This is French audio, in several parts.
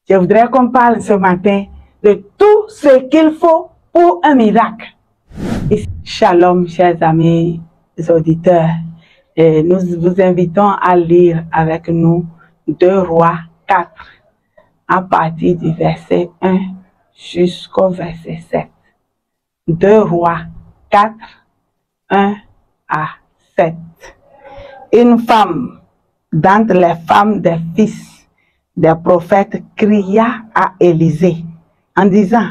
Je voudrais qu'on parle ce matin de tout ce qu'il faut pour un miracle. Et shalom, chers amis auditeurs. Et nous vous invitons à lire avec nous 2 Rois 4, à partir du verset 1 jusqu'au verset 7. 2 Rois 4, 1 à 7. Une femme d'entre les femmes des fils des prophètes cria à Élisée en disant: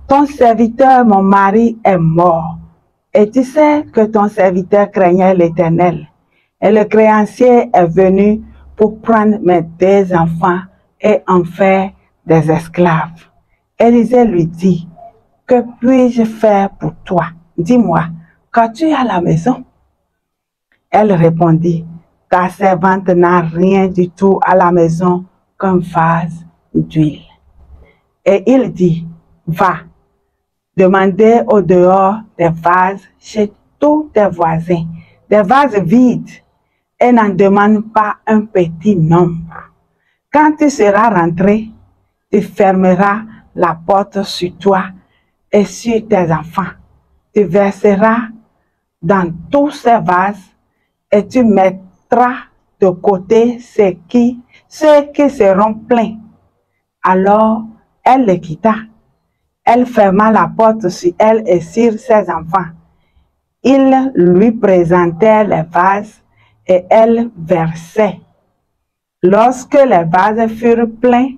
ton serviteur, mon mari, est mort. Et tu sais que ton serviteur craignait l'Éternel. Et le créancier est venu pour prendre mes 2 enfants et en faire des esclaves. Élisée lui dit: que puis-je faire pour toi? Dis-moi, qu'as-tu à la maison? Elle répondit: ta servante n'a rien du tout à la maison qu'un vase d'huile. Et il dit: va, demandez au dehors des vases chez tous tes voisins, des vases vides, et n'en demande pas un petit nombre. Quand tu seras rentré, tu fermeras la porte sur toi et sur tes enfants. Tu verseras dans tous ces vases et tu mettras de côté ceux qui seront pleins. Alors elle les quitta. Elle ferma la porte sur elle et sur ses enfants. Ils lui présentèrent les vases et elle versait. Lorsque les vases furent pleins,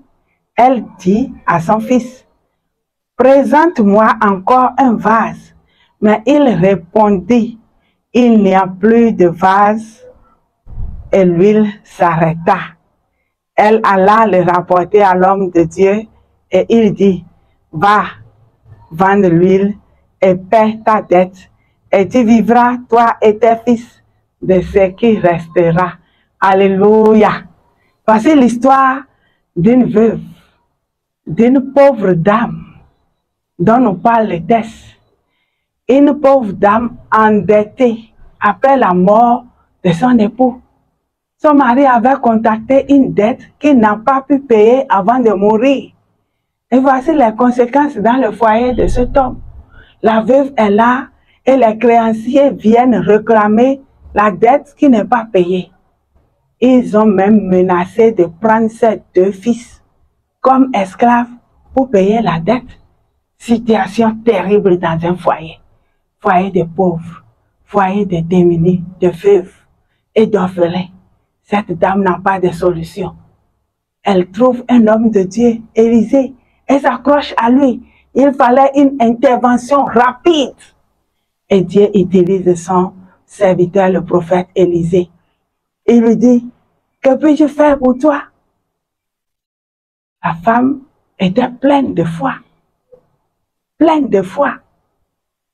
elle dit à son fils: présente-moi encore un vase. Mais il répondit: il n'y a plus de vase. Et l'huile s'arrêta. Elle alla le rapporter à l'homme de Dieu et il dit: va, vendre l'huile et paie ta dette, et tu vivras, toi et tes fils, de ce qui restera. Alléluia. Voici l'histoire d'une veuve, d'une pauvre dame dont nous parle le texte. Une pauvre dame endettée après la mort de son époux. Son mari avait contracté une dette qu'il n'a pas pu payer avant de mourir. Et voici les conséquences dans le foyer de cet homme. La veuve est là et les créanciers viennent réclamer la dette qui n'est pas payée. Ils ont même menacé de prendre ses 2 fils comme esclaves pour payer la dette. Situation terrible dans un foyer. Foyer de pauvres, foyer de démunis, de veuves et d'orphelins. Cette dame n'a pas de solution. Elle trouve un homme de Dieu, Élisée, et s'accroche à lui. Il fallait une intervention rapide. Et Dieu utilise son serviteur, le prophète Élisée. Il lui dit: que puis-je faire pour toi? La femme était pleine de foi. Pleine de foi.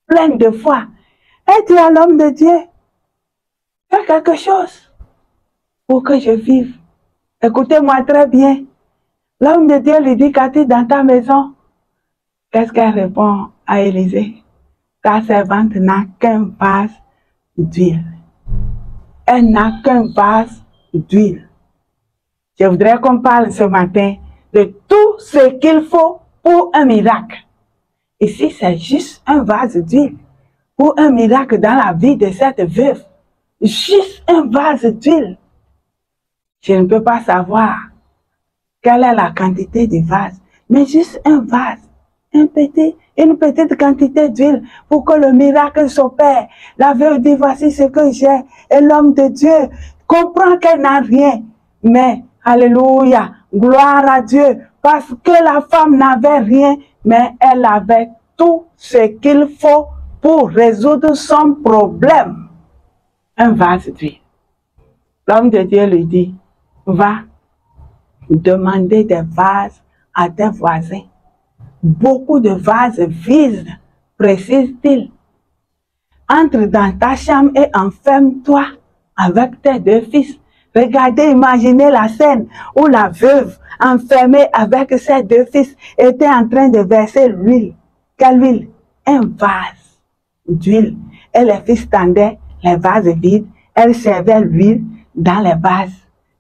Pleine de foi. Elle dit à l'homme de Dieu: fais quelque chose pour que je vive. Écoutez-moi très bien. L'homme de Dieu lui dit: qu'as-tu dans ta maison? Qu'est-ce qu'elle répond à Élisée? Ta servante n'a qu'un vase d'huile. Elle n'a qu'un vase d'huile. Je voudrais qu'on parle ce matin de tout ce qu'il faut pour un miracle. Ici, c'est juste un vase d'huile pour un miracle dans la vie de cette veuve. Juste un vase d'huile. Je ne peux pas savoir quelle est la quantité du vase, mais juste un vase, une petite quantité d'huile pour que le miracle s'opère. La veuve dit: voici ce que j'ai. Et l'homme de Dieu comprend qu'elle n'a rien. Mais, alléluia, gloire à Dieu, parce que la femme n'avait rien, mais elle avait tout ce qu'il faut pour résoudre son problème. Un vase d'huile. L'homme de Dieu lui dit: va demander des vases à tes voisins. Beaucoup de vases vides, précise-t-il. Entre dans ta chambre et enferme-toi avec tes 2 fils. Regardez, imaginez la scène où la veuve, enfermée avec ses 2 fils, était en train de verser l'huile. Quelle huile? Un vase d'huile. Et les fils tendaient les vases vides. Elle servait l'huile dans les vases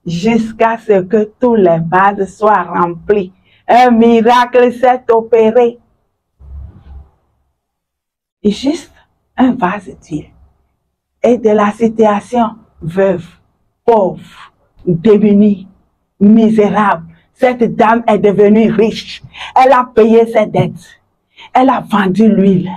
jusqu'à ce que tous les vases soient remplis. Un miracle s'est opéré. Juste un vase d'huile. Et de la situation veuve, pauvre, démunie, misérable, cette dame est devenue riche. Elle a payé ses dettes. Elle a vendu l'huile.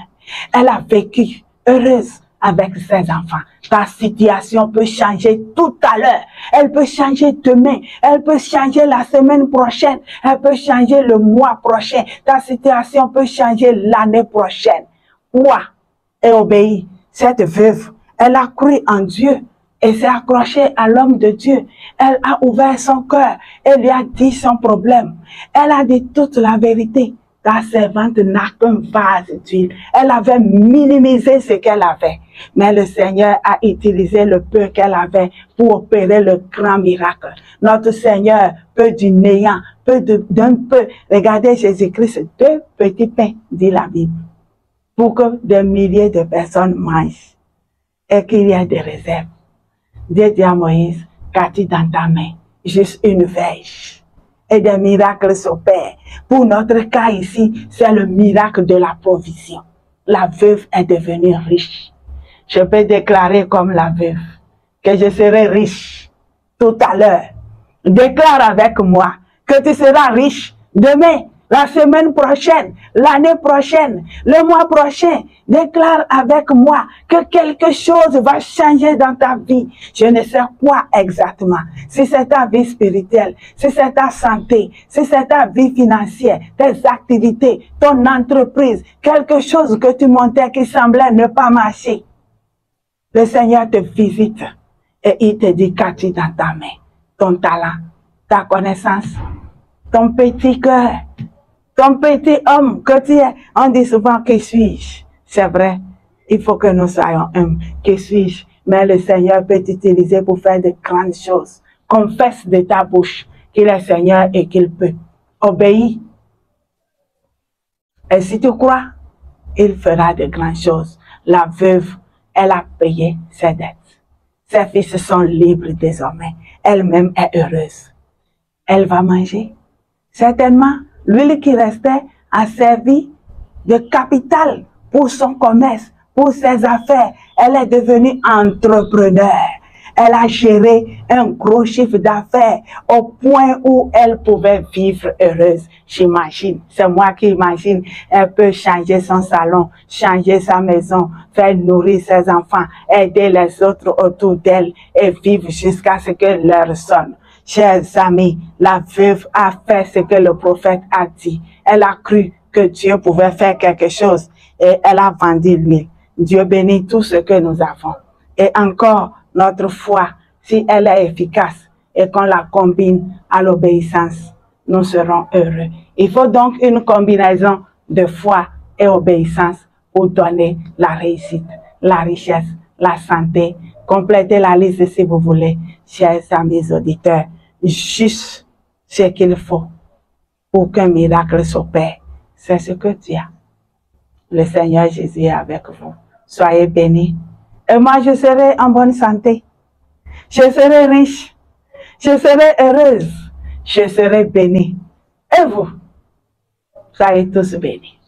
Elle a vécu heureuse avec ses enfants. Ta situation peut changer tout à l'heure. Elle peut changer demain. Elle peut changer la semaine prochaine. Elle peut changer le mois prochain. Ta situation peut changer l'année prochaine. Crois et obéis. Cette veuve, elle a cru en Dieu et s'est accrochée à l'homme de Dieu. Elle a ouvert son cœur et lui a dit son problème. Elle a dit toute la vérité. Ta servante n'a qu'un vase d'huile. Elle avait minimisé ce qu'elle avait. Mais le Seigneur a utilisé le peu qu'elle avait pour opérer le grand miracle. Notre Seigneur peut du néant, peut d'un peu. Regardez Jésus-Christ, 2 petits pains, dit la Bible, pour que des milliers de personnes mangent et qu'il y ait des réserves. Dieu dit à Moïse, qu'as-tu dans ta main? Juste une verge. Et des miracles s'opèrent. Pour notre cas ici, c'est le miracle de la provision. La veuve est devenue riche. Je peux déclarer comme la veuve que je serai riche tout à l'heure. Déclare avec moi que tu seras riche demain, la semaine prochaine, l'année prochaine, le mois prochain. Déclare avec moi que quelque chose va changer dans ta vie. Je ne sais quoi exactement. Si c'est ta vie spirituelle, si c'est ta santé, si c'est ta vie financière, tes activités, ton entreprise, quelque chose que tu montais qui semblait ne pas marcher. Le Seigneur te visite et il te dit qu'as-tu dans ta main? Ton talent, ta connaissance, ton petit cœur, ton petit homme que tu es. On dit souvent, que suis-je? C'est vrai, il faut que nous soyons humbles. Que suis-je? Mais le Seigneur peut t'utiliser pour faire de grandes choses. Confesse de ta bouche qu'il est Seigneur et qu'il peut. Obéis. Et si tu crois, il fera de grandes choses. La veuve, elle a payé ses dettes. Ses fils sont libres désormais. Elle-même est heureuse. Elle va manger. Certainement, l'huile qui restait a servi de capital pour son commerce, pour ses affaires. Elle est devenue entrepreneur. Elle a géré un gros chiffre d'affaires au point où elle pouvait vivre heureuse. J'imagine, c'est moi qui imagine, elle peut changer son salon, changer sa maison, faire nourrir ses enfants, aider les autres autour d'elle et vivre jusqu'à ce que l'heure sonne. Chers amis, la veuve a fait ce que le prophète a dit. Elle a cru que Dieu pouvait faire quelque chose et elle a vendu l'huile. Dieu bénit tout ce que nous avons. Et encore, notre foi, si elle est efficace et qu'on la combine à l'obéissance, nous serons heureux. Il faut donc une combinaison de foi et obéissance pour donner la réussite, la richesse, la santé. Complétez la liste si vous voulez, chers amis auditeurs. Juste ce qu'il faut pour qu'un miracle s'opère. C'est ce que tu as. Le Seigneur Jésus est avec vous. Soyez bénis. Et moi, je serai en bonne santé. Je serai riche. Je serai heureuse. Je serai bénie. Et vous, soyez tous bénis.